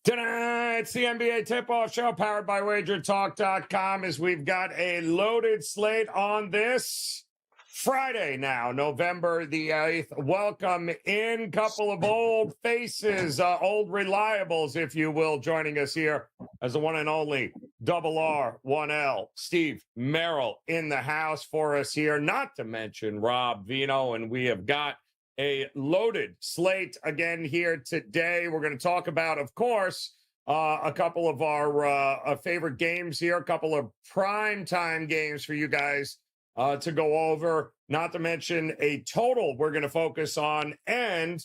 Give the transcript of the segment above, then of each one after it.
Ta-da! It's the NBA Tip-Off Show powered by WagerTalk.com as we've got a loaded slate on this Friday now, November the 8th. Welcome in, couple of old faces, old reliables, if you will, joining us here as the one and only Double R, 1L, Steve Merrill in the house for us here, not to mention Rob Vino, and we have got a loaded slate again here today. We're going to talk about, of course, a couple of our favorite games here, a couple of prime time games for you guys to go over, not to mention a total we're going to focus on, and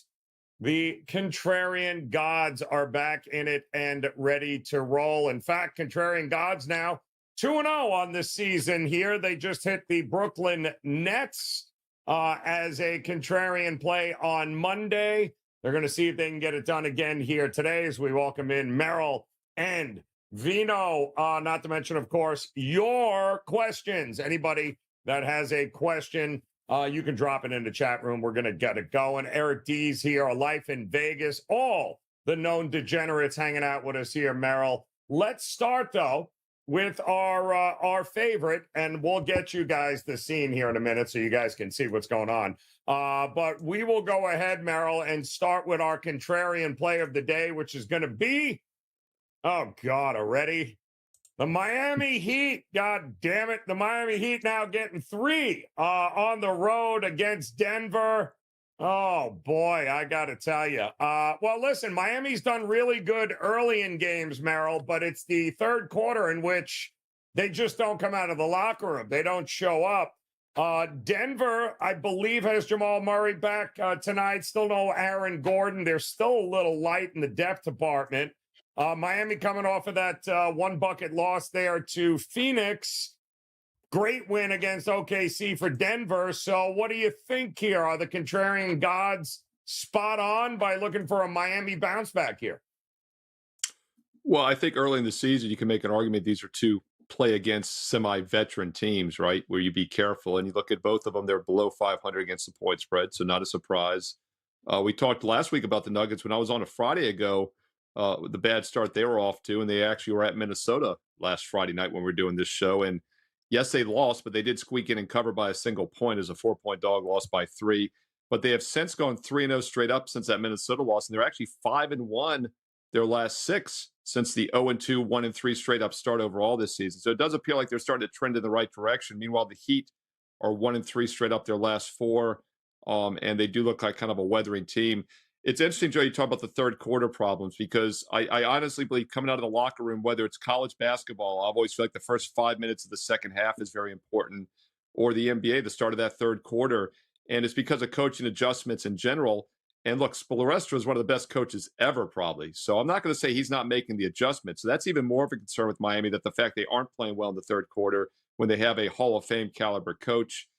the contrarian gods are back in it and ready to roll. In fact, contrarian gods now 2-0 on this season here. They just hit the Brooklyn Nets as a contrarian play on Monday. They're going to see if they can get it done again here today as we welcome in Merrill and Vino. Not to mention, of course, your questions. Anybody that has a question, you can drop it in the chat room. We're going to get it going. Eric D's here, A Life in Vegas. All the known degenerates hanging out with us here, Merrill. Let's start, though, with our favorite, and we'll get you guys the scene here in a minute so you guys can see what's going on. But we will go ahead, Merrill, and start with our contrarian play of the day, which is going to be, oh, God, already? The Miami Heat. God damn it. The Miami Heat now getting 3 on the road against Denver. Oh, boy, I got to tell you. Well, listen, Miami's done really good early in games, Merrill, but it's the third quarter in which they just don't come out of the locker room. They don't show up. Denver, I believe, has Jamal Murray back tonight. Still no Aaron Gordon. They're still a little light in the depth department. Miami coming off of that one bucket loss there to Phoenix. Great win against OKC for Denver. So what do you think here? Are the contrarian gods spot on by looking for a Miami bounce back here? Well, I think early in the season, you can make an argument these are two play against semi-veteran teams, right, where you be careful. And you look at both of them, they're below 500 against the point spread, so not a surprise. We talked last week about the Nuggets when I was on a Friday ago, the bad start they were off to, and they actually were at Minnesota last Friday night when we were doing this show. And yes, they lost, but they did squeak in and cover by a single point as a 4-point dog, lost by 3. But they have since gone 3-0 straight up since that Minnesota loss, and they're actually 5-1 their last 6 since the 0-2, 1-3 straight up start overall this season. So it does appear like they're starting to trend in the right direction. Meanwhile, the Heat are 1-3 straight up their last 4, and they do look like kind of a weathering team. It's interesting, Joe, you talk about the third quarter problems because I honestly believe coming out of the locker room, whether it's college basketball, I've always feel like the first 5 minutes of the second half is very important, or the NBA, the start of that third quarter. And it's because of coaching adjustments in general. And look, Spoelstra is one of the best coaches ever, probably. So I'm not going to say he's not making the adjustments. So that's even more of a concern with Miami, that the fact they aren't playing well in the third quarter when they have a Hall of Fame caliber coach.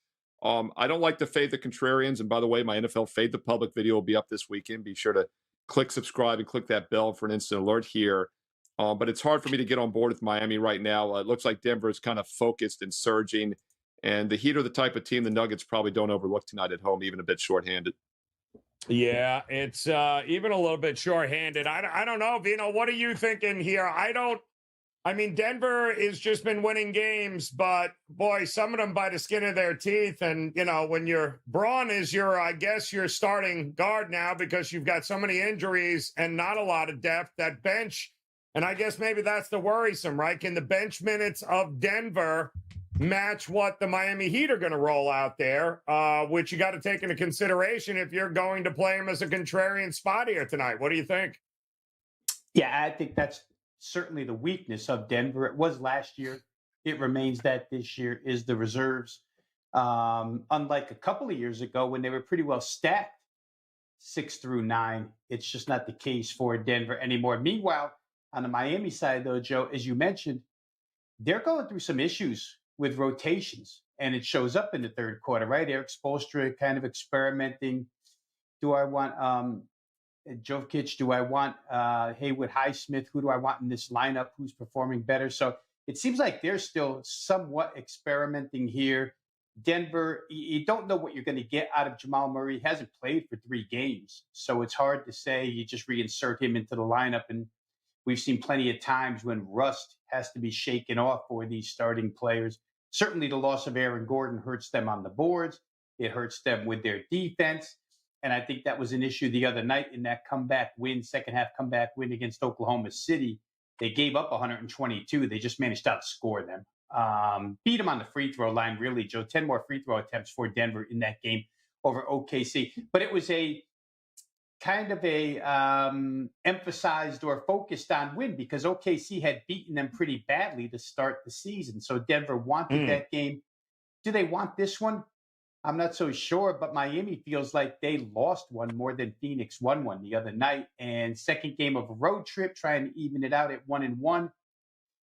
I don't like to fade the contrarians. And by the way, my NFL Fade the Public video will be up this weekend. Be sure to click subscribe and click that bell for an instant alert here. But it's hard for me to get on board with Miami right now. It looks like Denver is kind of focused and surging. And the Heat are the type of team the Nuggets probably don't overlook tonight at home, even a bit shorthanded. Yeah, it's even a little bit shorthanded. I don't know, Vino. What are you thinking here? I mean, Denver has just been winning games, but boy, some of them by the skin of their teeth. And, you know, when Braun is I guess your starting guard now because you've got so many injuries and not a lot of depth, that bench. And I guess maybe that's the worrisome, right? Can the bench minutes of Denver match what the Miami Heat are going to roll out there, which you got to take into consideration if you're going to play him as a contrarian spot here tonight? What do you think? Yeah, I think that's certainly the weakness of Denver. It was last year. It remains that this year is the reserves. Unlike a couple of years ago when they were pretty well stacked 6 through 9, it's just not the case for Denver anymore. Meanwhile, on the Miami side, though, Joe, as you mentioned, they're going through some issues with rotations, and it shows up in the third quarter, right? Eric Spoelstra kind of experimenting. Do I want Jokic? Do I want Haywood Highsmith? Who do I want in this lineup? Who's performing better? So it seems like they're still somewhat experimenting here. Denver, you don't know what you're going to get out of Jamal Murray. He hasn't played for 3 games, so it's hard to say you just reinsert him into the lineup and We've seen plenty of times when rust has to be shaken off for these starting players. Certainly, the loss of Aaron Gordon hurts them on the boards. It hurts them with their defense. And I think that was an issue the other night in that comeback win, second half comeback win against Oklahoma City. They gave up 122. They just managed to outscore them. Beat them on the free throw line, really, Joe. 10 more free throw attempts for Denver in that game over OKC. But it was a kind of a emphasized or focused on win because OKC had beaten them pretty badly to start the season. So Denver wanted that game. Do they want this one? I'm not so sure, but Miami feels like they lost one more than Phoenix won one the other night. And second game of a road trip, trying to even it out at 1-1.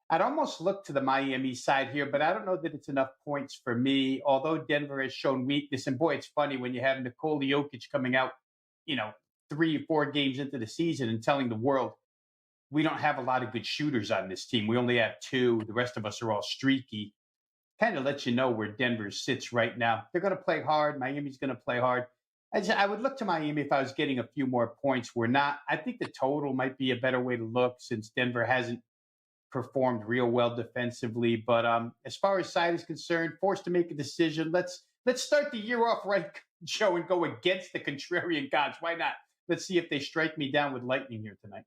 I'd almost look to the Miami side here, but I don't know that it's enough points for me. Although Denver has shown weakness, and boy, it's funny when you have Nikola Jokic coming out, 3 or 4 games into the season and telling the world we don't have a lot of good shooters on this team. We only have 2. The rest of us are all streaky. Kind of lets you know where Denver sits right now. They're going to play hard. Miami's going to play hard. I would look to Miami if I was getting a few more points. We're not. I think the total might be a better way to look since Denver hasn't performed real well defensively. But as far as side is concerned, forced to make a decision. Let's start the year off right, Joe, and go against the contrarian gods. Why not? Let's see if they strike me down with lightning here tonight.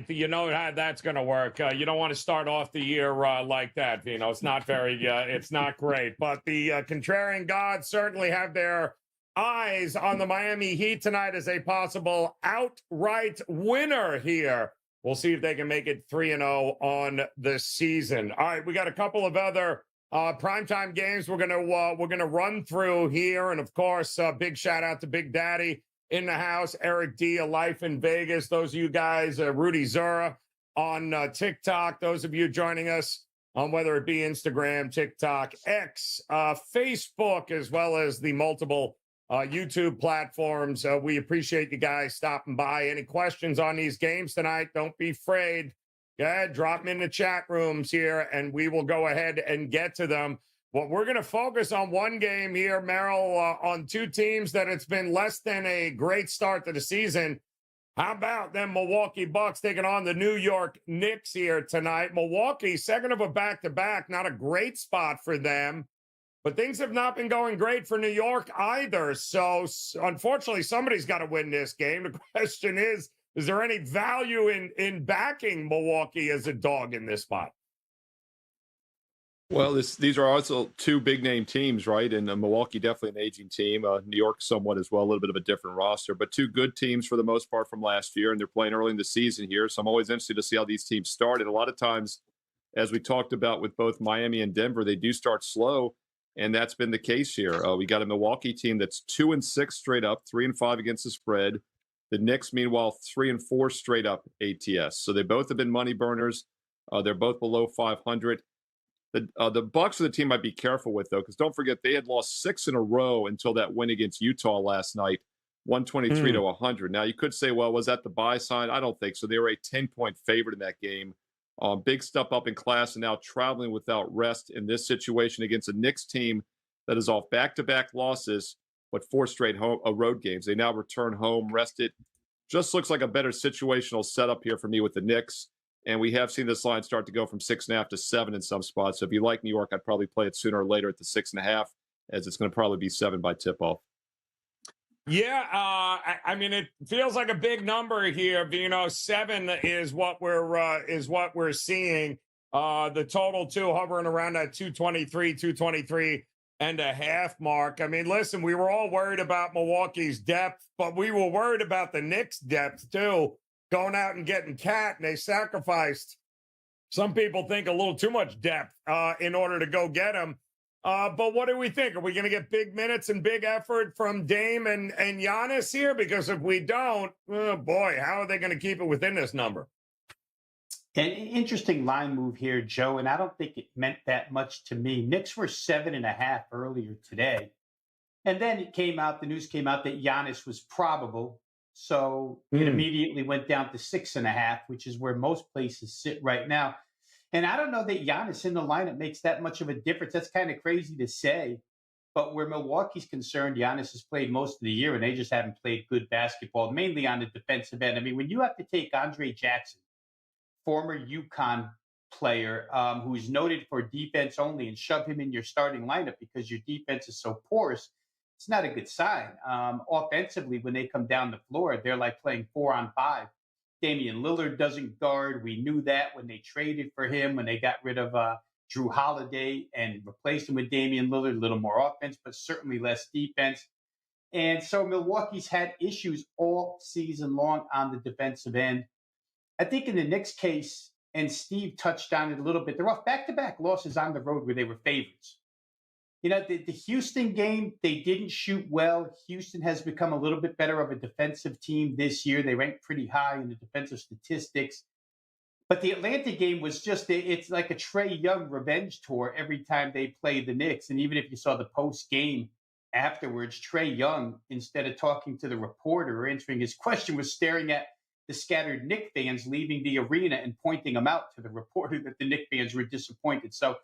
You know how that's going to work. You don't want to start off the year like that. It's not very, it's not great. But the contrarian gods certainly have their eyes on the Miami Heat tonight as a possible outright winner here. We'll see if they can make it 3-0 on the season. All right, we got a couple of other primetime games we're gonna run through here, and of course, big shout out to Big Daddy in the house, Eric D, A Life in Vegas. Those of you guys, Rudy Zura on TikTok. Those of you joining us on whether it be Instagram, TikTok, X, Facebook, as well as the multiple YouTube platforms. We appreciate you guys stopping by. Any questions on these games tonight? Don't be afraid. Go ahead, drop them in the chat rooms here, and we will go ahead and get to them. Well, we're going to focus on one game here, Merrill, on 2 teams that it's been less than a great start to the season. How about them Milwaukee Bucks taking on the New York Knicks here tonight? Milwaukee, second of a back-to-back, not a great spot for them. But things have not been going great for New York either. So, unfortunately, somebody's got to win this game. The question is there any value in backing Milwaukee as a dog in this spot? Well, these are also 2 big-name teams, right? And Milwaukee, definitely an aging team. New York, somewhat as well, a little bit of a different roster. But 2 good teams for the most part from last year, and they're playing early in the season here. So I'm always interested to see how these teams start. And a lot of times, as we talked about with both Miami and Denver, they do start slow. And that's been the case here. We got a Milwaukee team that's 2-6 straight up, 3-5 against the spread. The Knicks, meanwhile, 3-4 straight up ATS. So they both have been money burners. They're both below 500. The Bucks are the team I'd be careful with, though, because don't forget they had lost 6 in a row until that win against Utah last night, 123-100. Now, you could say, well, was that the buy sign? I don't think so. They were a 10-point favorite in that game. Big step up in class and now traveling without rest in this situation against a Knicks team that is off back-to-back losses, but 4 straight road games. They now return home, rested. Just looks like a better situational setup here for me with the Knicks. And we have seen this line start to go from 6.5 to 7 in some spots. So if you like New York, I'd probably play it sooner or later at the 6.5, as it's going to probably be 7 by tip-off. Yeah, I mean, it feels like a big number here. 7 is what we're seeing. The total too hovering around that 223 and a half mark. I mean, listen, we were all worried about Milwaukee's depth, but we were worried about the Knicks' depth too, going out and getting Cat, and they sacrificed. Some people think a little too much depth in order to go get him. But what do we think? Are we going to get big minutes and big effort from Dame and Giannis here? Because if we don't, oh boy, how are they going to keep it within this number? An interesting line move here, Joe, and I don't think it meant that much to me. Knicks were 7.5 earlier today. And then the news came out that Giannis was probable. So it immediately went down to 6.5, which is where most places sit right now. And I don't know that Giannis in the lineup makes that much of a difference. That's kind of crazy to say. But where Milwaukee's concerned, Giannis has played most of the year, and they just haven't played good basketball, mainly on the defensive end. I mean, when you have to take Andre Jackson former UConn player who's noted for defense only and shove him in your starting lineup because your defense is so porous, it's not a good sign. Offensively, when they come down the floor, they're like playing 4-on-5. Damian Lillard doesn't guard. We knew that when they traded for him, when they got rid of Drew Holiday and replaced him with Damian Lillard, a little more offense, but certainly less defense. And so Milwaukee's had issues all season long on the defensive end. I think in the Knicks case, and Steve touched on it a little bit, they're off back-to-back losses on the road where they were favorites. You know, the Houston game, they didn't shoot well. Houston has become a little bit better of a defensive team this year. They ranked pretty high in the defensive statistics. But the Atlanta game was just, it's like a Trae Young revenge tour every time they play the Knicks. And even if you saw the post game afterwards, Trae Young, instead of talking to the reporter or answering his question, was staring at the scattered Knicks fans leaving the arena and pointing them out to the reporter that the Knicks fans were disappointed. So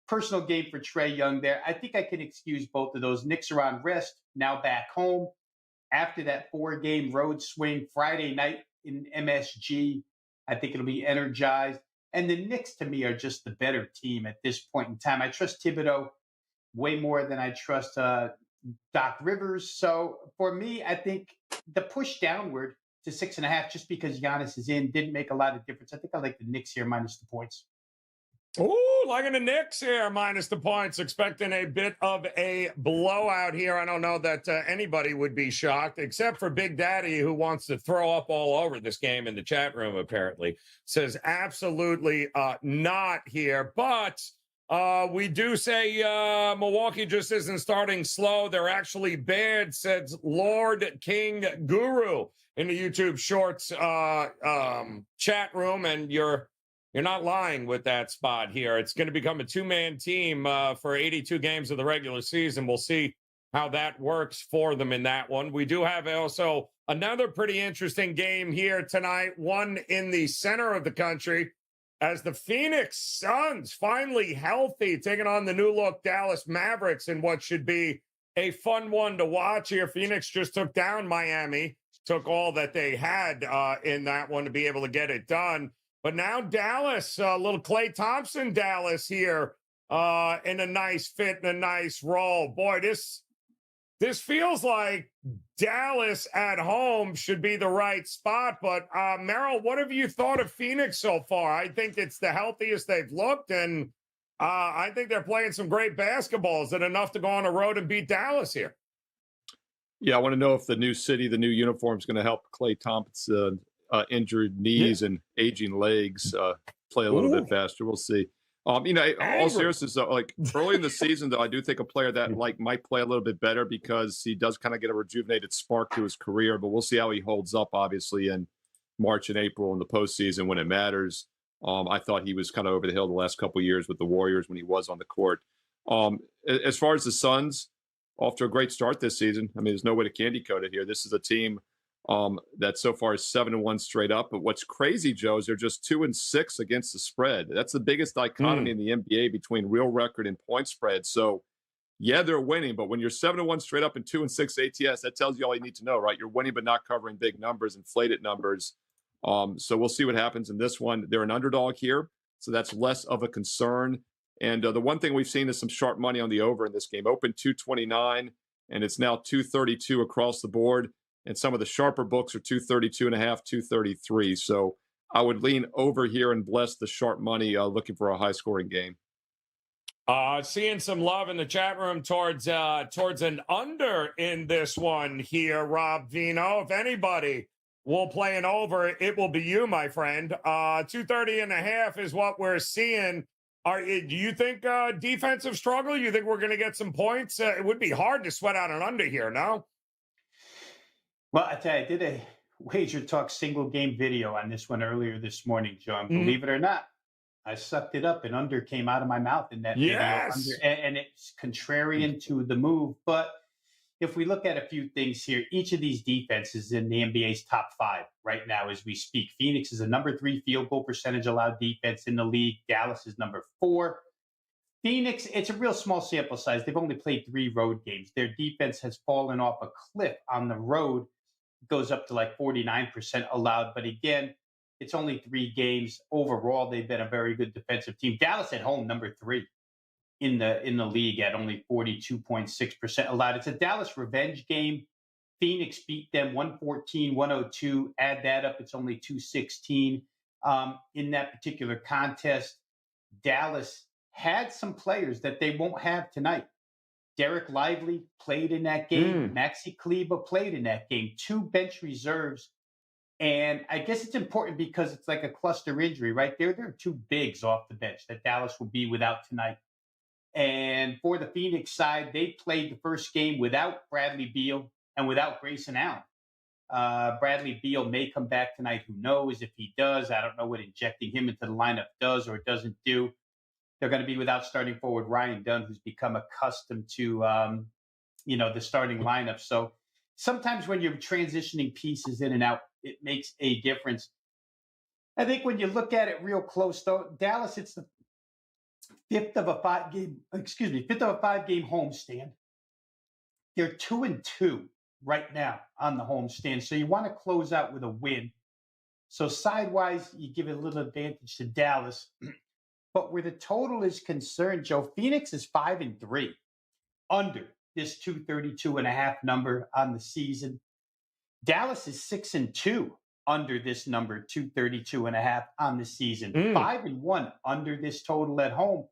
personal game for Trae Young there. I think I can excuse both of those. Knicks are on rest, now back home. After that 4-game road swing Friday night in MSG, I think it'll be energized. And the Knicks, to me, are just the better team at this point in time. I trust Thibodeau way more than I trust Doc Rivers. So for me, I think the push downward to 6.5, just because Giannis is in, didn't make a lot of difference. I think I like the Knicks here minus the points. Ooh, liking the Knicks here, minus the points, expecting a bit of a blowout here. I don't know that anybody would be shocked, except for Big Daddy, who wants to throw up all over this game in the chat room, apparently. Says absolutely not here. But we do say Milwaukee just isn't starting slow. They're actually bad, says Lord King Guru in the YouTube Shorts chat room. And you're not lying with that spot here. It's going to become a two-man team for 82 games of the regular season. We'll see how that works for them in that one. We do have also another pretty interesting game here tonight, one in the center of the country, as the Phoenix Suns finally healthy, taking on the new-look Dallas Mavericks in what should be a fun one to watch here. Phoenix just took down Miami, took all that they had in that one to be able to get it done. But now Dallas, a little Klay Thompson Dallas here in a nice fit and a nice role. Boy, this feels like Dallas at home should be the right spot. But Merrill, what have you thought of Phoenix so far? I think it's the healthiest they've looked, and I think they're playing some great basketball. Is it enough to go on the road and beat Dallas here? Yeah, I want to know if the new city, the new uniform is going to help Klay Thompson. Injured knees and aging legs play a little bit faster. We'll see. All seriousness, though, like early in the season, though, I do think a player that might play a little bit better because he does kind of get a rejuvenated spark to his career. But we'll see how he holds up, obviously, in March and April in the postseason when it matters. I thought he was kind of over the hill the last couple of years with the Warriors when he was on the court. As far as the Suns, off to a great start this season. I mean, there's no way to candy coat it here. This is a team that so far is 7-1 straight up. But what's crazy, Joe, is they're just 2-6 against the spread. That's the biggest dichotomy in the NBA between real record and point spread. So, yeah, they're winning, but when you're 7-1 straight up and 2-6 ATS, that tells you all you need to know, right? You're winning, but not covering big numbers, inflated numbers. So we'll see what happens in this one. They're an underdog here, so that's less of a concern. And the one thing we've seen is some sharp money on the over in this game. Open 229, and it's now 232 across the board. And some of the sharper books are 232.5, 233. So I would lean over here and bless the sharp money looking for a high-scoring game. Seeing some love in the chat room towards an under in this one here, Rob Vino. If anybody will play an over, it will be you, my friend. 230.5 is what we're seeing. Do you think defensive struggle? You think we're going to get some points? It would be hard to sweat out an under here, no? Well, I tell you, I did a WagerTalk single game video on this one earlier this morning, John. Believe it or not, I sucked it up and under came out of my mouth in that video. And it's contrarian to the move. But if we look at a few things here, each of these defenses in the NBA's top 5 right now as we speak. Phoenix is a number 3 field goal percentage allowed defense in the league. Dallas is number 4. Phoenix, it's a real small sample size. They've only played 3 road games. Their defense has fallen off a cliff on the road. Goes up to like 49% allowed. But again, It's only 3 games. Overall, they've been a very good defensive team. Dallas at home, number 3 in the league at only 42.6% allowed. It's a Dallas revenge game. Phoenix beat them 114-102. Add that up, it's only 216. In that particular contest, Dallas had some players that they won't have tonight. Derek Lively played in that game. Maxi Kleber played in that game. 2 bench reserves. And I guess it's important because it's like a cluster injury, right? There are 2 bigs off the bench that Dallas will be without tonight. And for the Phoenix side, they played the first game without Bradley Beal and without Grayson Allen. Bradley Beal may come back tonight. Who knows? If he does, I don't know what injecting him into the lineup does or doesn't do. They're going to be without starting forward Ryan Dunn, who's become accustomed to, the starting lineup. So sometimes when you're transitioning pieces in and out, it makes a difference. I think when you look at it real close, though, Dallas, it's the fifth of a 5-game homestand. They're 2-2 right now on the homestand. So you want to close out with a win. So sidewise, you give it a little advantage to Dallas. But where the total is concerned, Joe, Phoenix is 5-3 under this 232.5 number on the season. Dallas is 6-2 under this number, 232.5 on the season. 5-1 under this total at home.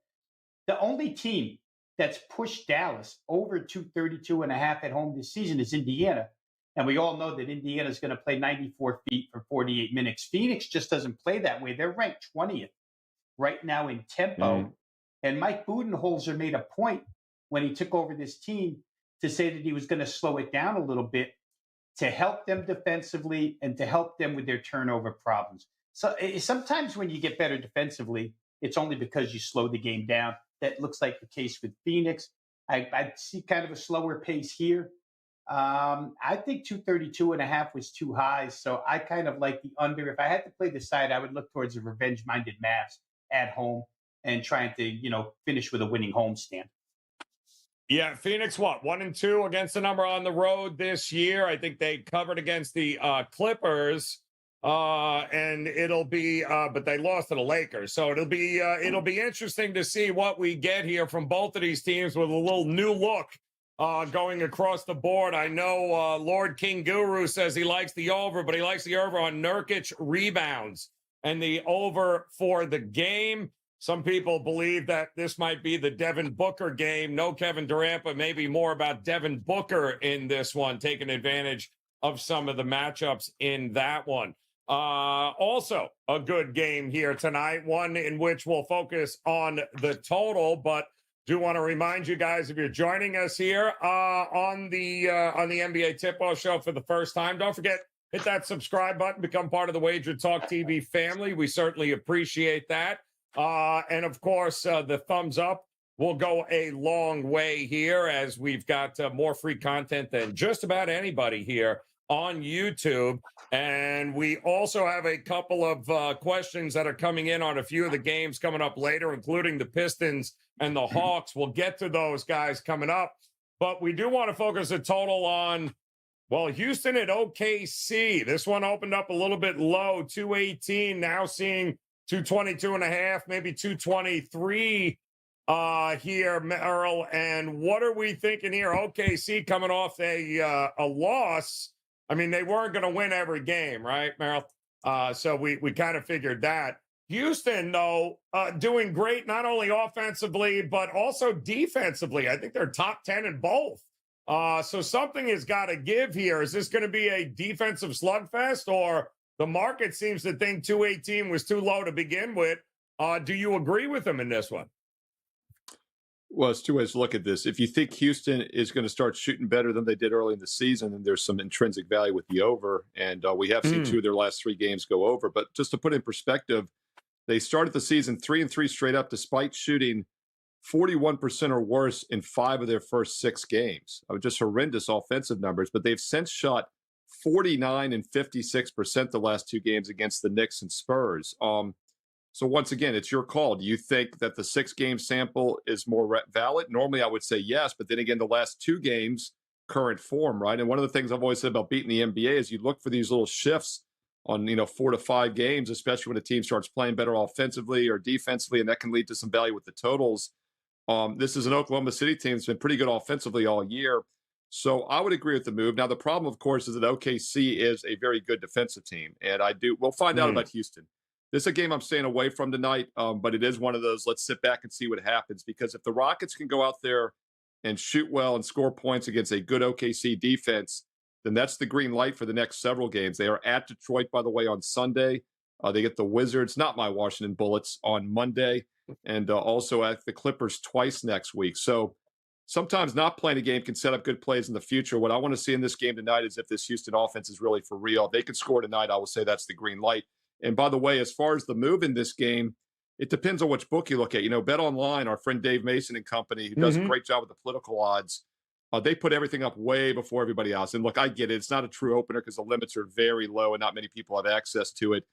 The only team that's pushed Dallas over 232.5 at home this season is Indiana. And we all know that Indiana is going to play 94 feet for 48 minutes. Phoenix just doesn't play that way. They're ranked 20th right now in tempo. And Mike Budenholzer made a point when he took over this team to say that he was going to slow it down a little bit to help them defensively and to help them with their turnover problems. So sometimes when you get better defensively, it's only because you slow the game down. That looks like the case with Phoenix. I see kind of a slower pace here. I think 232.5 was too high, so I kind of like the under. If I had to play the side, I would look towards the revenge-minded Mavs at home and trying to, finish with a winning homestand. Yeah, Phoenix, 1-2 against the number on the road this year. I think they covered against the Clippers, and it'll be, but they lost to the Lakers. So it'll be interesting to see what we get here from both of these teams with a little new look going across the board. I know Lord King Guru says he likes the over, but he likes the over on Nurkic rebounds and the over for the game. Some people believe that this might be the Devin Booker game. No Kevin Durant, but maybe more about Devin Booker in this one, taking advantage of some of the matchups in that one. Also, a good game here tonight, one in which we'll focus on the total, but do want to remind you guys, if you're joining us here on the NBA Tip-Off Show for the first time, don't forget, hit that subscribe button, become part of the WagerTalk TV family. We certainly appreciate that. And of course, the thumbs up will go a long way here, as we've got more free content than just about anybody here on YouTube. And we also have a couple of questions that are coming in on a few of the games coming up later, including the Pistons and the Hawks. We'll get to those guys coming up. But we do want to focus a total on, Houston at OKC. This one opened up a little bit low, 218, now seeing 222.5, maybe 223 here, Merrill. And what are we thinking here? OKC coming off a loss. I mean, they weren't going to win every game, right, Merrill? So we kind of figured that. Houston, though, doing great, not only offensively, but also defensively. I think they're top 10 in both. So something has got to give here. Is this going to be a defensive slugfest, or the market seems to think 218 was too low to begin with? Do you agree with them in this one? Well, it's two ways to look at this. If you think Houston is going to start shooting better than they did early in the season, then there's some intrinsic value with the over. And we have seen 2 of their last 3 games go over. But just to put in perspective, they started the season 3-3 straight up, despite shooting 41% or worse in 5 of their first 6 games. Just horrendous offensive numbers. But they've since shot 49 and 56% the last 2 games against the Knicks and Spurs. So once again, it's your call. Do you think that the 6-game sample is more valid? Normally, I would say yes, but then again, the last 2 games, current form, right? And one of the things I've always said about beating the NBA is you look for these little shifts on 4 to 5 games, especially when a team starts playing better offensively or defensively, and that can lead to some value with the totals. This is an Oklahoma City team that's been pretty good offensively all year. So I would agree with the move. Now, the problem, of course, is that OKC is a very good defensive team. And we'll find out about Houston. This is a game I'm staying away from tonight, but it is one of those, let's sit back and see what happens. Because if the Rockets can go out there and shoot well and score points against a good OKC defense, then that's the green light for the next several games. They are at Detroit, by the way, on Sunday. They get the Wizards, not my Washington Bullets, on Monday, and also at the Clippers twice next week. So sometimes not playing a game can set up good plays in the future. What I want to see in this game tonight is if this Houston offense is really for real. If they can score tonight, I will say that's the green light. And by the way, as far as the move in this game, it depends on which book you look at. Bet Online, our friend Dave Mason and company, who does a great job with the political odds, they put everything up way before everybody else. And look, I get it. It's not a true opener because the limits are very low and not many people have access to it.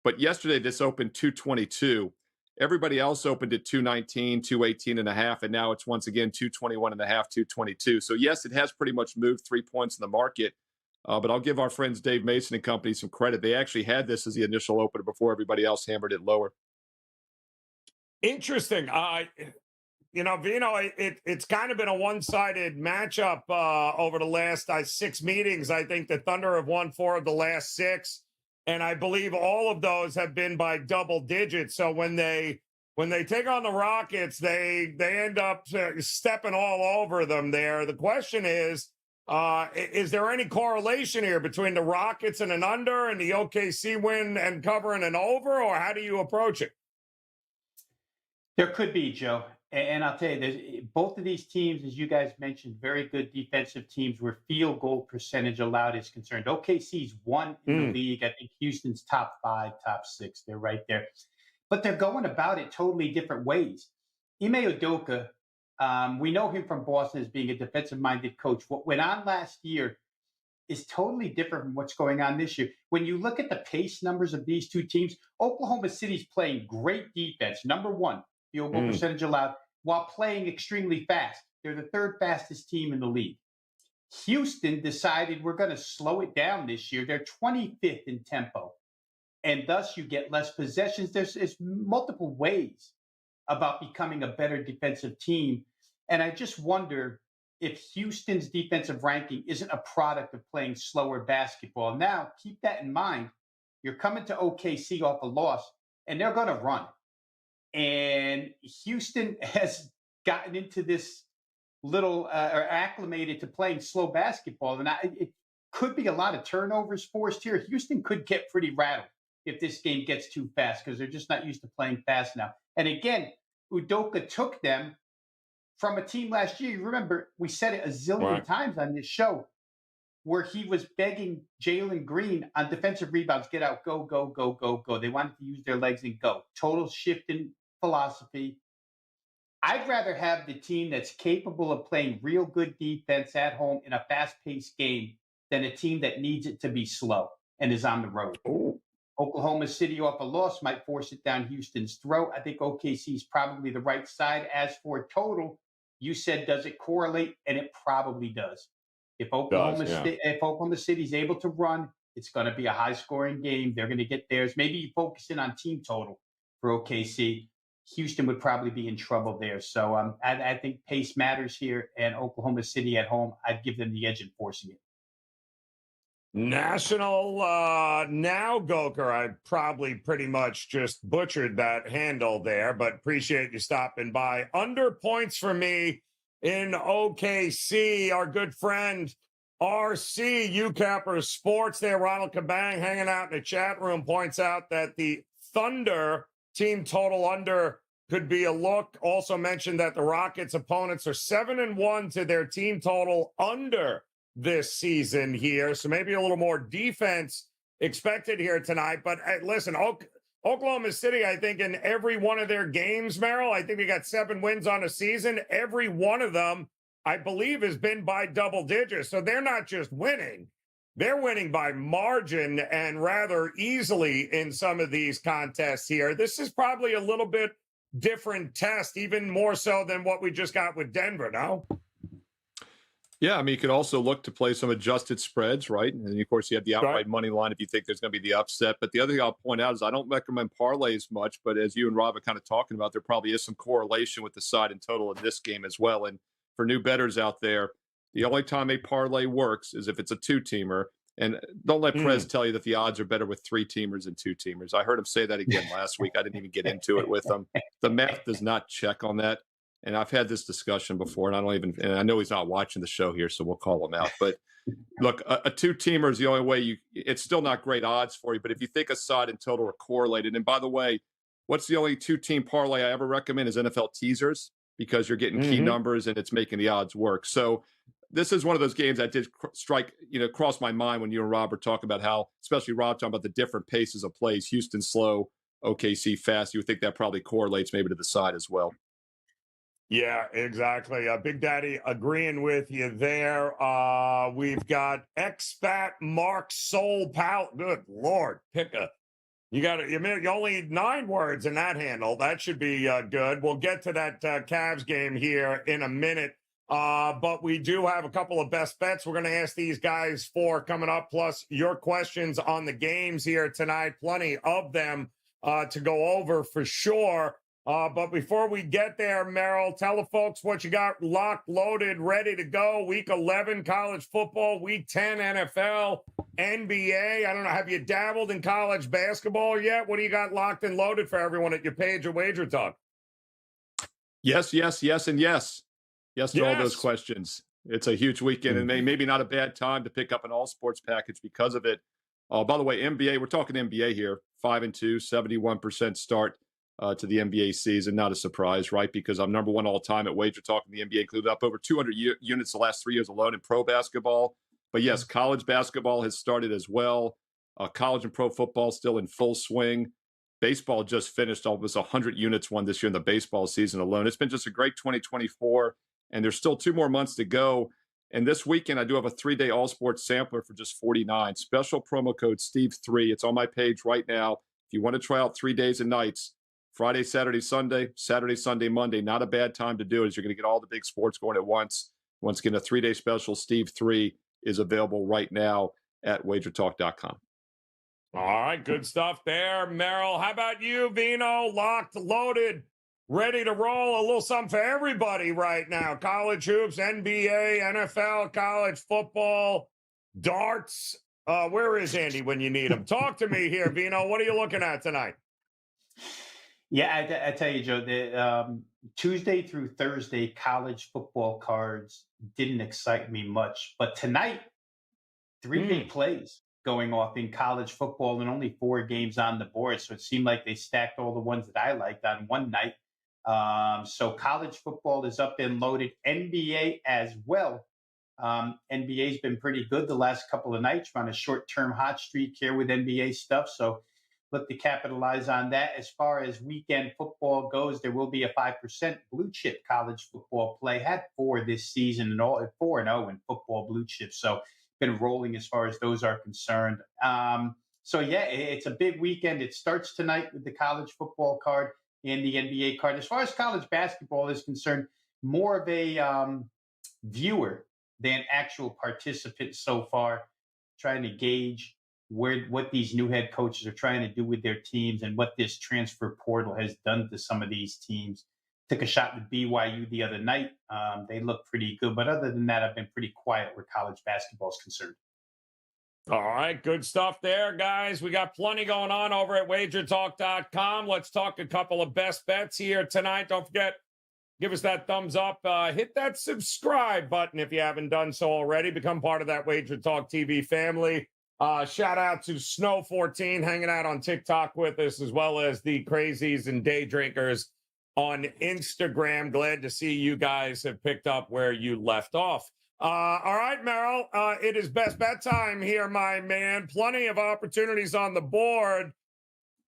But yesterday, this opened 222. Everybody else opened at 219, 218 and a half, and now it's once again 221 and a half, 222. So yes, it has pretty much moved 3 points in the market. But I'll give our friends Dave Mason and company some credit. They actually had this as the initial opener before everybody else hammered it lower. Interesting. Vino, it's kind of been a one-sided matchup over the last 6 meetings. I think the Thunder have won 4 of the last 6. And I believe all of those have been by double digits. So when they take on the Rockets, they end up stepping all over them there. The question is there any correlation here between the Rockets and an under and the OKC win and covering an over, or how do you approach it? There could be, Joe. And I'll tell you, both of these teams, as you guys mentioned, very good defensive teams where field goal percentage allowed is concerned. OKC's 1 in the league. I think Houston's top 5, top 6. They're right there. But they're going about it totally different ways. Ime Udoka, we know him from Boston as being a defensive-minded coach. What went on last year is totally different from what's going on this year. When you look at the pace numbers of these two teams, Oklahoma City's playing great defense. Number 1, field goal percentage allowed, while playing extremely fast. They're the 3rd fastest team in the league. Houston decided we're going to slow it down this year. They're 25th in tempo, and thus you get less possessions. There's multiple ways about becoming a better defensive team, and I just wonder if Houston's defensive ranking isn't a product of playing slower basketball. Now, keep that in mind. You're coming to OKC off a loss, and they're going to run. And Houston has gotten into this little or acclimated to playing slow basketball. And it could be a lot of turnovers forced here. Houston could get pretty rattled if this game gets too fast because they're just not used to playing fast now. And again, Udoka took them from a team last year. You remember, we said it a zillion times on this show, where he was begging Jalen Green on defensive rebounds, get out, go, go, go, go, go. They wanted to use their legs and go. Total shift in philosophy. I'd rather have the team that's capable of playing real good defense at home in a fast-paced game than a team that needs it to be slow and is on the road. Ooh. Oklahoma City off a loss might force it down Houston's throat. I think OKC is probably the right side. As for total, you said, does it correlate? And it probably does. If Oklahoma City's able to run, it's going to be a high-scoring game. They're going to get theirs. Maybe you focus in on team total for OKC. Houston would probably be in trouble there. So I think pace matters here, and Oklahoma City at home, I'd give them the edge in forcing it. National Now Goker. I probably pretty much just butchered that handle there, but appreciate you stopping by. Under points for me in OKC, our good friend RC, handicappers Sports there, Ronald Cabang hanging out in the chat room, points out that the Thunder team total under could be a look. Also mentioned that the Rockets opponents are 7-1 to their team total under this season here. So maybe a little more defense expected here tonight. But listen, Oklahoma City, I think in every one of their games, Merrill, I think they got 7 wins on a season. Every one of them, I believe, has been by double digits. So they're not just winning. They're winning by margin and rather easily in some of these contests here. This is probably a little bit different test, even more so than what we just got with Denver, no? Yeah, I mean, you could also look to play some adjusted spreads, right? And then, of course, you have the Right. outright money line if you think there's going to be the upset. But the other thing I'll point out is I don't recommend parlays much, but as you and Rob are kind of talking about, there probably is some correlation with the side and total in this game as well. And for new bettors out there, the only time a parlay works is if it's a two-teamer. And don't let Perez tell you that the odds are better with three-teamers than two-teamers. I heard him say that again last week. I didn't even get into it with him. The math does not check on that. And I've had this discussion before, and and I know he's not watching the show here, so we'll call him out. But look, a two-teamer is the only way it's still not great odds for you. But if you think a side and total are correlated, and by the way, what's the only two-team parlay I ever recommend is NFL teasers because you're getting key numbers and it's making the odds work. So this is one of those games that did cross my mind when you and Rob were talking about how, especially Rob talking about the different paces of plays, Houston slow, OKC fast. You would think that probably correlates maybe to the side as well. Yeah, exactly. Big Daddy agreeing with you there. We've got expat Mark Soul Pal. Good Lord, you only need 9 words in that handle. That should be good. We'll get to that Cavs game here in a minute. But we do have a couple of best bets we're going to ask these guys for coming up, plus your questions on the games here tonight. Plenty of them to go over for sure. But before we get there, Merrill, tell the folks what you got locked, loaded, ready to go. Week 11 college football, week 10 NFL, NBA. I don't know. Have you dabbled in college basketball yet? What do you got locked and loaded for everyone at your page at WagerTalk? Yes, and yes. Yes to all those questions. It's a huge weekend and maybe not a bad time to pick up an all sports package because of it. By the way, NBA, we're talking NBA here, 5-2, 71% start to the NBA season. Not a surprise, right? Because I'm number one all time at WagerTalk in the NBA, included up over 200 units the last 3 years alone in pro basketball. But yes, college basketball has started as well. College and pro football still in full swing. Baseball just finished almost 100 units won this year in the baseball season alone. It's been just a great 2024, and there's still 2 more months to go. And this weekend, I do have a 3-day all sports sampler for just $49. Special promo code Steve3. It's on my page right now. If you want to try out 3 days and nights, Friday, Saturday, Sunday, Saturday, Sunday, Monday, not a bad time to do it, as you're going to get all the big sports going at once. Once again, a 3-day special, Steve3, is available right now at wagertalk.com. All right, good stuff there, Merrill. How about you, Vino? Locked, loaded, ready to roll. A little something for everybody right now. College hoops, NBA, NFL, college football, darts. Where is Andy when you need him? Talk to me here, Vino. What are you looking at tonight? Yeah, I tell you, Joe, the Tuesday through Thursday college football cards didn't excite me much. But tonight, 3 big plays going off in college football and only 4 games on the board. So it seemed like they stacked all the ones that I liked on one night. So college football is up and loaded. NBA as well. NBA's been pretty good the last couple of nights. We're on a short-term hot streak here with NBA stuff. So look to capitalize on that. As far as weekend football goes, there will be a 5% blue chip college football play. Had 4 this season and all 4-0 in football blue chip. So been rolling as far as those are concerned. So yeah, it's a big weekend. It starts tonight with the college football card and the NBA card. As far as college basketball is concerned, more of a viewer than actual participant so far, trying to gauge what these new head coaches are trying to do with their teams and what this transfer portal has done to some of these teams. Took a shot with BYU the other night. They look pretty good. But other than that, I've been pretty quiet where college basketball is concerned. All right, good stuff there, guys. We got plenty going on over at WagerTalk.com. Let's talk a couple of best bets here tonight. Don't forget, give us that thumbs up. Hit that subscribe button if you haven't done so already. Become part of that WagerTalk TV family. Shout out to Snow14 hanging out on TikTok with us, as well as the crazies and day drinkers on Instagram. Glad to see you guys have picked up where you left off. All right, Merrill, it is best bet time here, my man. Plenty of opportunities on the board.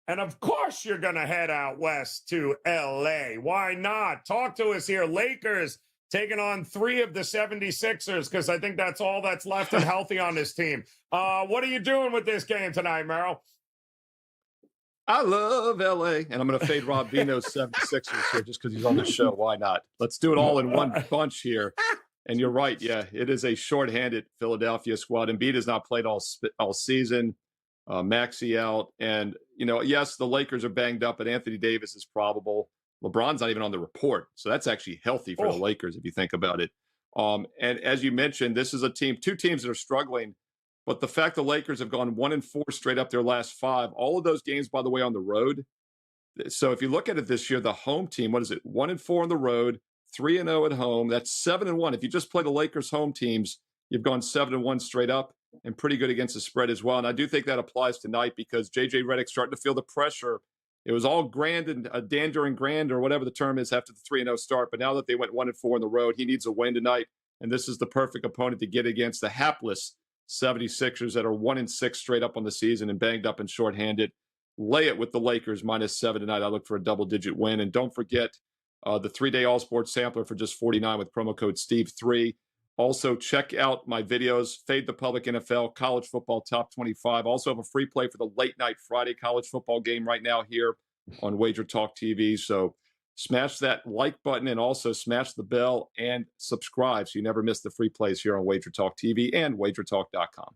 And of course, you're going to head out west to LA. Why not? Talk to us here. Lakers taking on 3 of the 76ers, because I think that's all that's left and healthy on this team. What are you doing with this game tonight, Merrill? I love LA, and I'm going to fade Rob Vino's 76ers here just because he's on the show. Why not? Let's do it all in one bunch here. And you're right. Yeah, it is a shorthanded Philadelphia squad. Embiid has not played all season. Maxey out. And, yes, the Lakers are banged up, but Anthony Davis is probable. LeBron's not even on the report. So that's actually healthy for the Lakers if you think about it. And as you mentioned, this is two teams that are struggling. But the fact the Lakers have gone 1-4 straight up their last 5, all of those games, by the way, on the road. So if you look at it this year, the home team, what is it? 1-4 on the road, 3-0 at home. That's 7-1. If you just play the Lakers home teams, you've gone 7-1 straight up and pretty good against the spread as well. And I do think that applies tonight because JJ Redick's starting to feel the pressure. It was all grand and dander and grand or whatever the term is after the 3-0 start. But now that they went 1-4 on the road, he needs a win tonight. And this is the perfect opponent to get against the hapless 76ers that are 1-6 straight up on the season and banged up and shorthanded. Lay it with the Lakers -7 tonight. I look for a double-digit win. And don't forget the 3-day all-sports sampler for just $49 with promo code Steve3. Also, check out my videos, Fade the Public NFL, College Football Top 25. Also have a free play for the late-night Friday college football game right now here on WagerTalk TV. So smash that like button and also smash the bell and subscribe so you never miss the free plays here on WagerTalk TV and WagerTalk.com.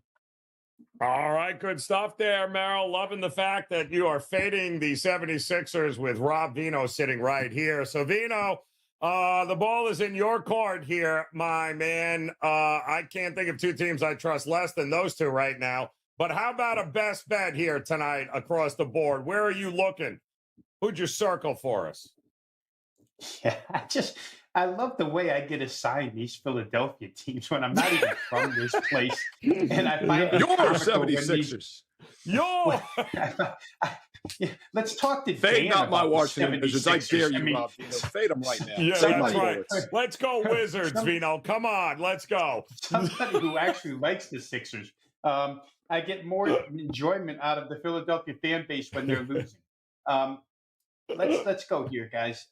All right, good stuff there, Merrill. Loving the fact that you are fading the 76ers with Rob Vino sitting right here. So, Vino, the ball is in your court here, my man. I can't think of two teams I trust less than those two right now. But how about a best bet here tonight across the board? Where are you looking? Who'd you circle for us? Yeah, I love the way I get assigned these Philadelphia teams when I'm not even from this place. And I find your 76ers. Yo! Let's talk to Fade Dan not my about Washington Wizards. I dare you, Rob. Fade them right now. Yeah, that's right. Let's go Wizards, Vino. Come on, let's go. Somebody who actually likes the Sixers. I get more enjoyment out of the Philadelphia fan base when they're losing. Let's go here, guys.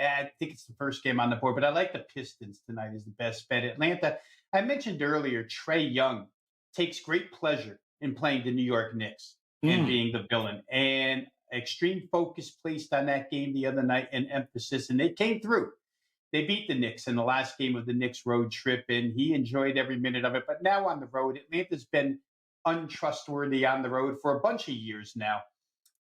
I think it's the first game on the board, but I like the Pistons tonight as the best bet. Atlanta, I mentioned earlier, Trae Young takes great pleasure in playing the New York Knicks and being the villain. And extreme focus placed on that game the other night and emphasis, and they came through. They beat the Knicks in the last game of the Knicks road trip, and he enjoyed every minute of it. But now on the road, Atlanta's been untrustworthy on the road for a bunch of years now.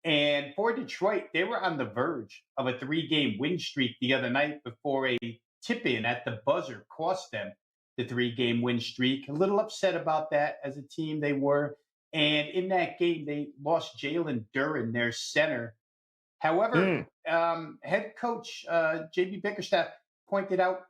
And for Detroit, they were on the verge of a 3-game win streak the other night before a tip-in at the buzzer cost them the 3-game win streak. A little upset about that as a team they were. And in that game, they lost Jalen Duren, their center. However, head coach J.B. Bickerstaff pointed out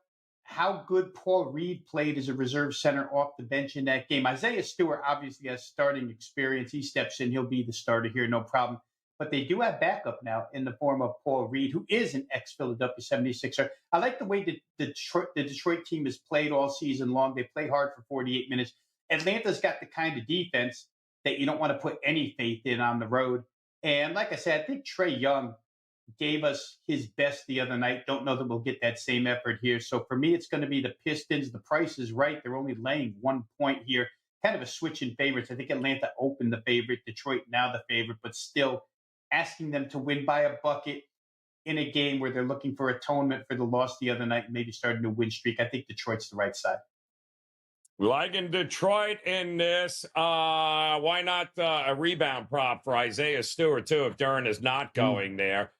how good Paul Reed played as a reserve center off the bench in that game. Isaiah Stewart obviously has starting experience. He steps in. He'll be the starter here, no problem. But they do have backup now in the form of Paul Reed, who is an ex-Philadelphia 76er. I like the way the Detroit team has played all season long. They play hard for 48 minutes. Atlanta's got the kind of defense that you don't want to put any faith in on the road. And like I said, I think Trae Young gave us his best the other night. Don't know that we'll get that same effort here. So for me, it's going to be the Pistons. The price is right. They're only laying 1 point here. Kind of a switch in favorites. I think Atlanta opened the favorite. Detroit now the favorite, but still asking them to win by a bucket in a game where they're looking for atonement for the loss the other night and maybe starting a win streak. I think Detroit's the right side. Liking Detroit in this. Why not a rebound prop for Isaiah Stewart too? If Duren is not going there,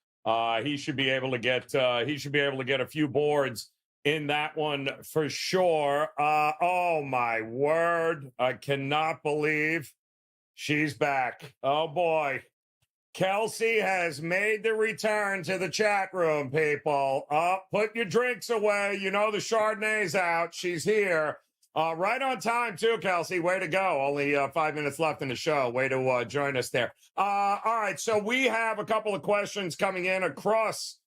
he should be able to get. He should be able to get a few boards in that one for sure. Oh my word! I cannot believe she's back. Oh boy. Kelsey has made the return to the chat room, people. Put your drinks away. You know the Chardonnay's out. She's here. Right on time, too, Kelsey. Way to go. Only 5 minutes left in the show. Way to join us there. All right, so we have a couple of questions coming in across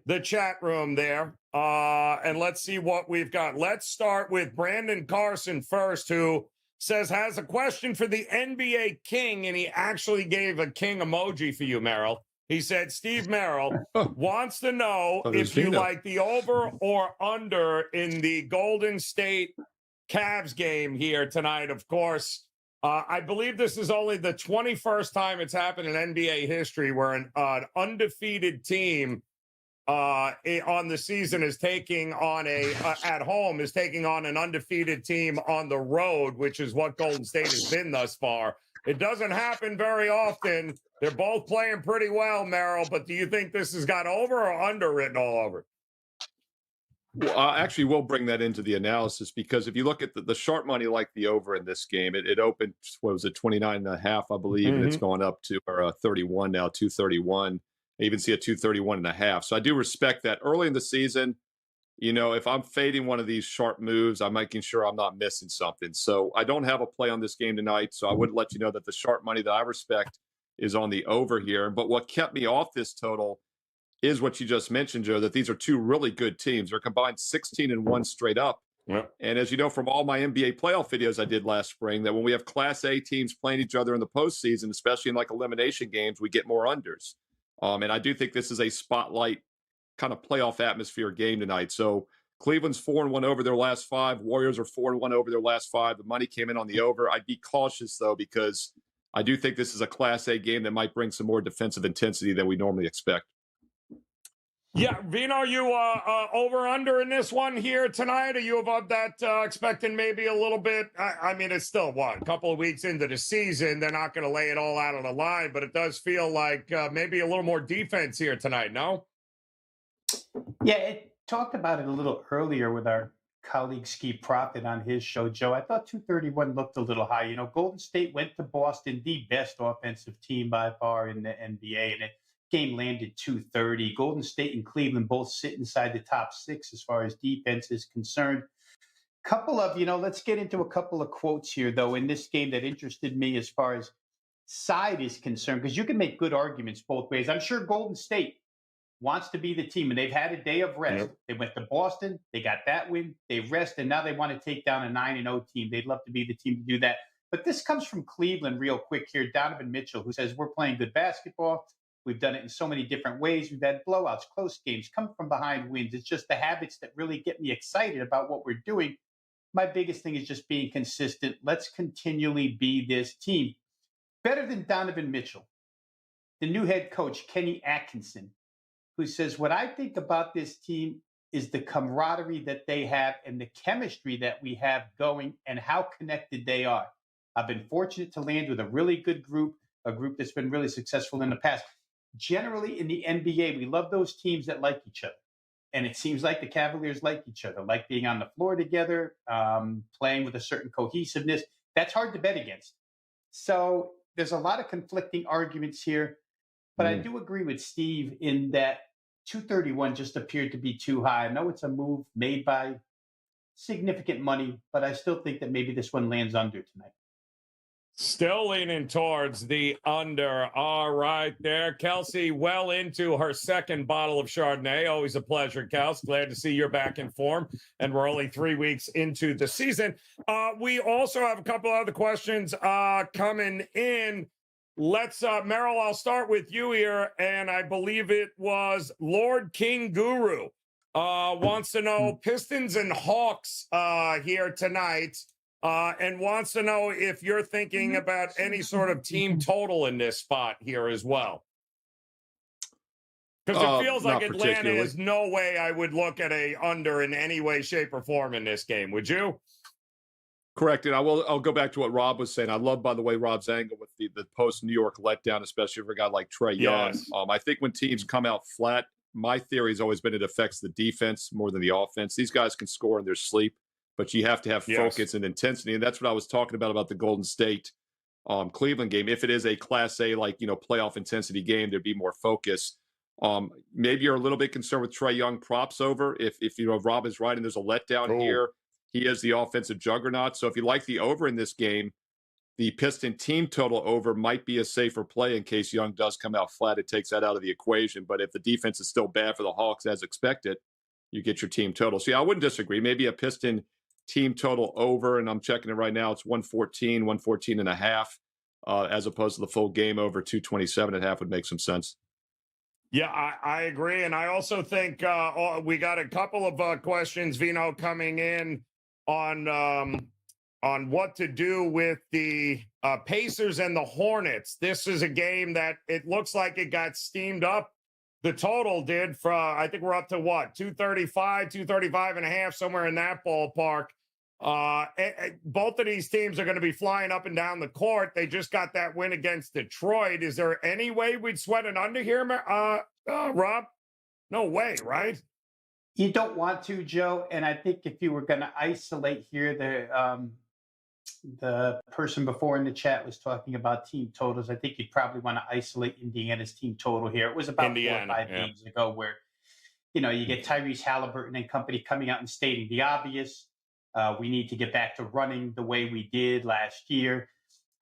the chat room there. And let's see what we've got. Let's start with Brandon Carson first, who says has a question for the NBA King, and he actually gave a king emoji for you, Merrill. He said, Steve Merrill wants to know if you like the over or under in the Golden State Cavs game here tonight. Of course, I believe this is only the 21st time it's happened in NBA history where an undefeated team on the season is taking on at home is taking on an undefeated team on the road, which is what Golden State has been thus far. It doesn't happen very often. They're both playing pretty well, Merrill, but do you think this has got over or underwritten all over? Well, actually, we'll bring that into the analysis because if you look at the sharp money like the over in this game, it opened, what was it, 29.5, I believe, and it's gone up to 31 now, 231. I even see a 231.5. So I do respect that. Early in the season, if I'm fading one of these sharp moves, I'm making sure I'm not missing something. So I don't have a play on this game tonight. So I would let you know that the sharp money that I respect is on the over here. But what kept me off this total is what you just mentioned, Joe, that these are two really good teams. They're combined 16-1 straight up. Yep. And as you know from all my NBA playoff videos I did last spring, that when we have Class A teams playing each other in the postseason, especially in like elimination games, we get more unders. And I do think this is a spotlight kind of playoff atmosphere game tonight. So Cleveland's 4-1 over their last 5. Warriors are 4-1 over their last 5. The money came in on the over. I'd be cautious, though, because I do think this is a Class A game that might bring some more defensive intensity than we normally expect. Yeah, Vino, you over under in this one here tonight? Are you above that, expecting maybe a little bit? I mean, it's still a couple of weeks into the season. They're not going to lay it all out on the line, but it does feel like maybe a little more defense here tonight, no? Yeah, it talked about it a little earlier with our colleague Ski Profit on his show, Joe. I thought 231 looked a little high. Golden State went to Boston, the best offensive team by far in the NBA, and it game landed 230. Golden State and Cleveland both sit inside the top 6 as far as defense is concerned. Couple of, let's get into a couple of quotes here, though, in this game that interested me as far as side is concerned, because you can make good arguments both ways. I'm sure Golden State wants to be the team, and they've had a day of rest. Yep. They went to Boston, they got that win, they rest, and now they want to take down a 9-0 team. They'd love to be the team to do that. But this comes from Cleveland real quick here. Donovan Mitchell, who says, we're playing good basketball. We've done it in so many different ways. We've had blowouts, close games, come from behind wins. It's just the habits that really get me excited about what we're doing. My biggest thing is just being consistent. Let's continually be this team. Better than Donovan Mitchell, the new head coach, Kenny Atkinson, who says, what I think about this team is the camaraderie that they have and the chemistry that we have going and how connected they are. I've been fortunate to land with a really good group, a group that's been really successful in the past. Generally, in the NBA, we love those teams that like each other. And it seems like the Cavaliers like each other, like being on the floor together, playing with a certain cohesiveness. That's hard to bet against. So there's a lot of conflicting arguments here. But I do agree with Steve in that 231 just appeared to be too high. I know it's a move made by significant money, but I still think that maybe this one lands under tonight. Still leaning towards the under. All right, there. Kelsey, well into her second bottle of Chardonnay. Always a pleasure, Kels. Glad to see you're back in form. And we're only 3 weeks into the season. We also have a couple other questions coming in. Let's, Merrill, I'll start with you here. And I believe it was Lord King Guru wants to know Pistons and Hawks here tonight. And wants to know if you're thinking about any sort of team total in this spot here as well. Because it feels like Atlanta is no way I would look at a under in any way, shape, or form in this game. Would you? Correct. And I'll go back to what Rob was saying. I love, by the way, Rob's angle with the post-New York letdown, especially for a guy like Trae Young. Yes. I think when teams come out flat, my theory has always been it affects the defense more than the offense. These guys can score in their sleep, but you have to have focus and intensity. And that's what I was talking about the Golden State Cleveland game. If it is a Class A, playoff intensity game, there'd be more focus. Maybe you're a little bit concerned with Trae Young props over. If Rob is right and there's a letdown here, he is the offensive juggernaut. So if you like the over in this game, the Piston team total over might be a safer play in case Young does come out flat. It takes that out of the equation. But if the defense is still bad for the Hawks as expected, you get your team total. So yeah, I wouldn't disagree. Maybe a Piston team total over, and I'm checking it right now. It's 114 and a half, as opposed to the full game over 227 and a half would make some sense. Yeah, I agree. And I also think we got a couple of questions, Vino, coming in on what to do with the Pacers and the Hornets. This is a game that it looks like it got steamed up The total did for, I think we're up to what, 235, 235 and a half, somewhere in that ballpark. Both of these teams are going to be flying up and down the court. They just got that win against Detroit. Is there any way we'd sweat an under here, Rob? No way, right? You don't want to, Joe. And I think if you were going to isolate here, the person before in the chat was talking about team totals. I think you'd probably want to isolate Indiana's team total here. It was about Indiana, 4 or 5 games ago where, you get Tyrese Halliburton and company coming out and stating the obvious. We need to get back to running the way we did last year.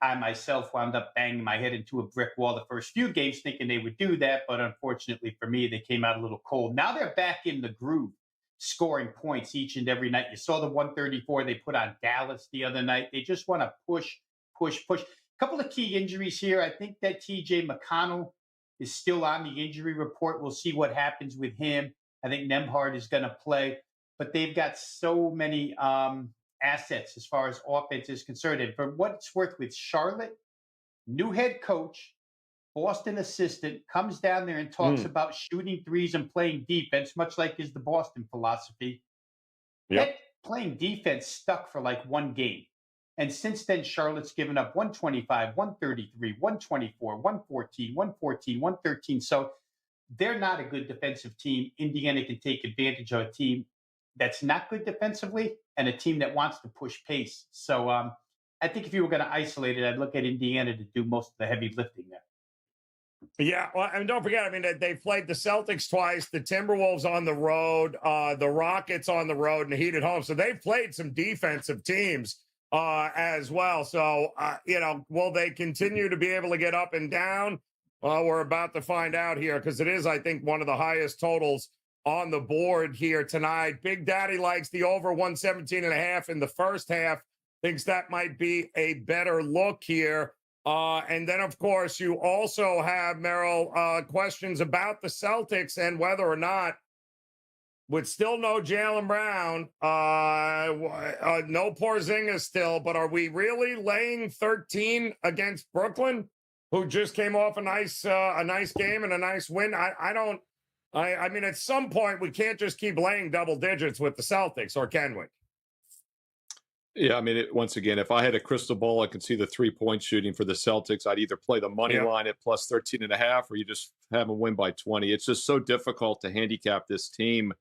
I myself wound up banging my head into a brick wall the first few games thinking they would do that. But unfortunately for me, they came out a little cold. Now they're back in the groove, scoring points each and every night. You saw the 134 they put on Dallas the other night. They just want to push. A couple of key injuries here. I think that TJ McConnell is still on the injury report. We'll see what happens with him. I think Nembhard is going to play. But they've got so many assets as far as offense is concerned. And for what it's worth with Charlotte, new head coach, Boston assistant, comes down there and talks about shooting threes and playing defense, much like is the Boston philosophy. Yep. That playing defense stuck for like one game. And since then, Charlotte's given up 125, 133, 124, 114, 114, 113. So they're not a good defensive team. Indiana can take advantage of a team that's not good defensively and a team that wants to push pace. So I think if you were going to isolate it, I'd look at Indiana to do most of the heavy lifting there. Yeah, well, and don't forget, I mean, they've played the Celtics twice, the Timberwolves on the road, the Rockets on the road, and the Heat at home. So they've played some defensive teams as well. So, will they continue to be able to get up and down? Well, we're about to find out here because it is, I think, one of the highest totals on the board here tonight. Big Daddy likes the over 117 and a half in the first half, thinks that might be a better look here. And then, of course, you also have, Merrill, questions about the Celtics and whether or not, with still no Jaylen Brown, no Porzingis still, but are we really laying 13 against Brooklyn, who just came off a nice game and a nice win? I mean, at some point, we can't just keep laying double digits with the Celtics, or can we? Yeah, I mean, once again, if I had a crystal ball, I could see the 3-point shooting for the Celtics. I'd either play the money line at plus 13 and a half, or you just have them win by 20. It's just so difficult to handicap this team.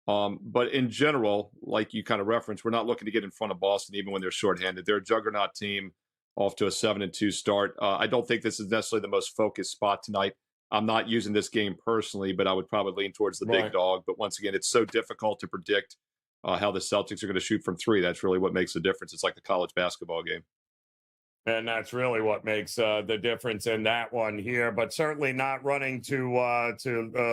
But in general, like you kind of referenced, we're not looking to get in front of Boston, even when they're shorthanded. They're a juggernaut team off to a 7-2 start. I don't think this is necessarily the most focused spot tonight. I'm not using this game personally, but I would probably lean towards the big dog. But once again, it's so difficult to predict how the Celtics are going to shoot from three. That's really what makes the difference. It's like the college basketball game. And that's really what makes the difference in that one here, but certainly not running to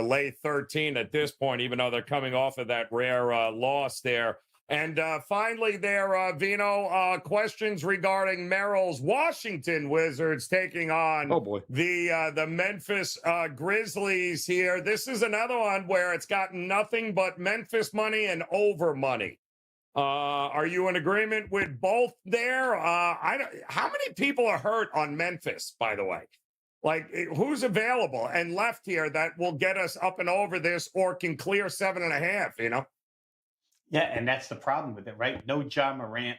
lay 13 at this point, even though they're coming off of that rare loss there. And finally there, Vino, questions regarding Merrill's Washington Wizards taking on the Memphis Grizzlies here. This is another one where it's got nothing but Memphis money and over money. Are you in agreement with both there? How many people are hurt on Memphis, by the way? Like, who's available and left here that will get us up and over this or can clear 7.5, Yeah, and that's the problem with it, right? No John Morant,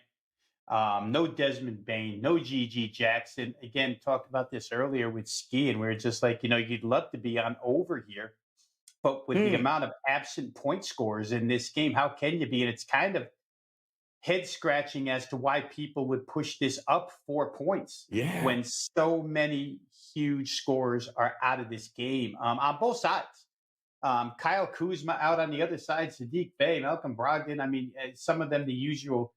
no Desmond Bain, no G.G. Jackson. Again, talked about this earlier with skiing, where it's just like, you'd love to be on over here. But with the amount of absent point scores in this game, how can you be? And it's kind of head-scratching as to why people would push this up 4 points when so many huge scores are out of this game on both sides. Kyle Kuzma out on the other side, Sadiq Bey, Malcolm Brogdon. I mean, some of them the usual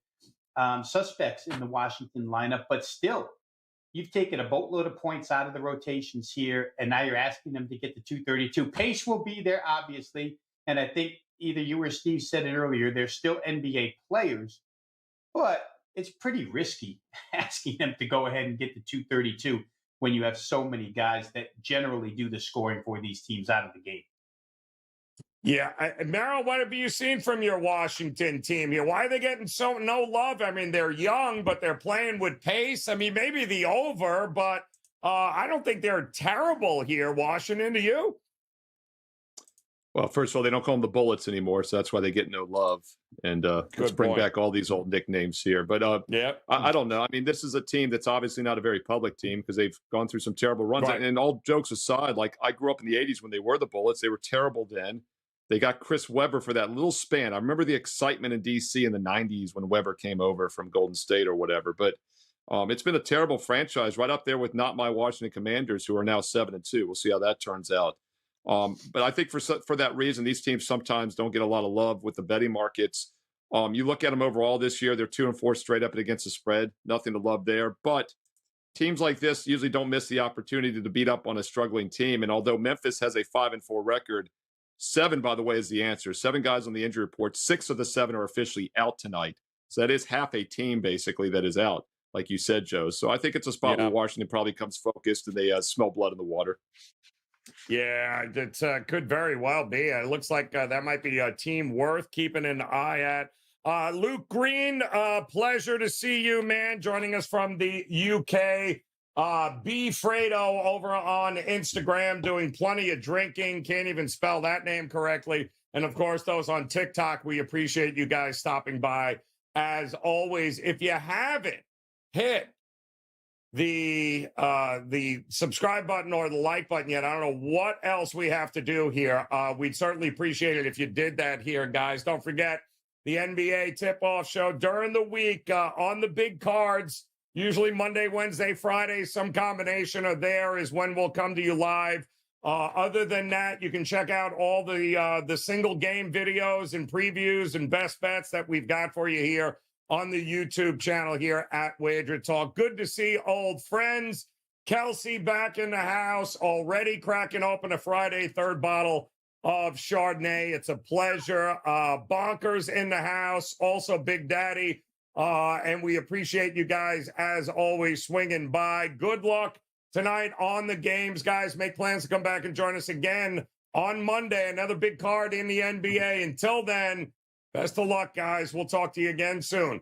suspects in the Washington lineup, but still, you've taken a boatload of points out of the rotations here, and now you're asking them to get to 232. Pace will be there, obviously, and I think either you or Steve said it earlier, they're still NBA players, but it's pretty risky asking them to go ahead and get to 232 when you have so many guys that generally do the scoring for these teams out of the game. Yeah, Merrill, what have you seen from your Washington team here? Why are they getting no love? I mean, they're young, but they're playing with pace. I mean, maybe the over, but I don't think they're terrible here, Washington. Do you? Well, first of all, they don't call them the Bullets anymore, so that's why they get no love. And let's bring back all these old nicknames here. But yeah, I don't know. I mean, this is a team that's obviously not a very public team because they've gone through some terrible runs. Right. And all jokes aside, like I grew up in the 80s when they were the Bullets. They were terrible then. They got Chris Webber for that little span. I remember the excitement in D.C. in the 90s when Webber came over from Golden State or whatever. But it's been a terrible franchise, right up there with not my Washington Commanders, who are now 7-2. We'll see how that turns out. But I think for that reason, these teams sometimes don't get a lot of love with the betting markets. You look at them overall this year; they're 2-4 straight up and against the spread. Nothing to love there. But teams like this usually don't miss the opportunity to beat up on a struggling team. And although Memphis has a 5-4 record, 7, by the way, is the answer. 7 guys on the injury report. 6 of the 7 are officially out tonight. So that is half a team basically that is out, like you said, Joe. So I think it's a spot where Washington probably comes focused and they smell blood in the water. Yeah, it could very well be. It looks like that might be a team worth keeping an eye at. Luke Green, pleasure to see you, man, joining us from the UK. B. Fredo over on Instagram doing plenty of drinking. Can't even spell that name correctly. And, of course, those on TikTok, we appreciate you guys stopping by. As always, if you haven't hit the subscribe button or the like button yet, I don't know what else we have to do here. We'd certainly appreciate it if you did that here, guys. Don't forget the NBA tip-off show during the week on the big cards, usually Monday, Wednesday, Friday. Some combination of there is when we'll come to you live. Other than that, you can check out all the single game videos and previews and best bets that we've got for you here on the YouTube channel here at WagerTalk. Good to see old friends. Kelsey back in the house, already cracking open a Friday third bottle of Chardonnay. It's a pleasure. Bonkers in the house, also Big Daddy. And we appreciate you guys, as always, swinging by. Good luck tonight on the games, guys. Make plans to come back and join us again on Monday. Another big card in the NBA. Until then, best of luck, guys. We'll talk to you again soon.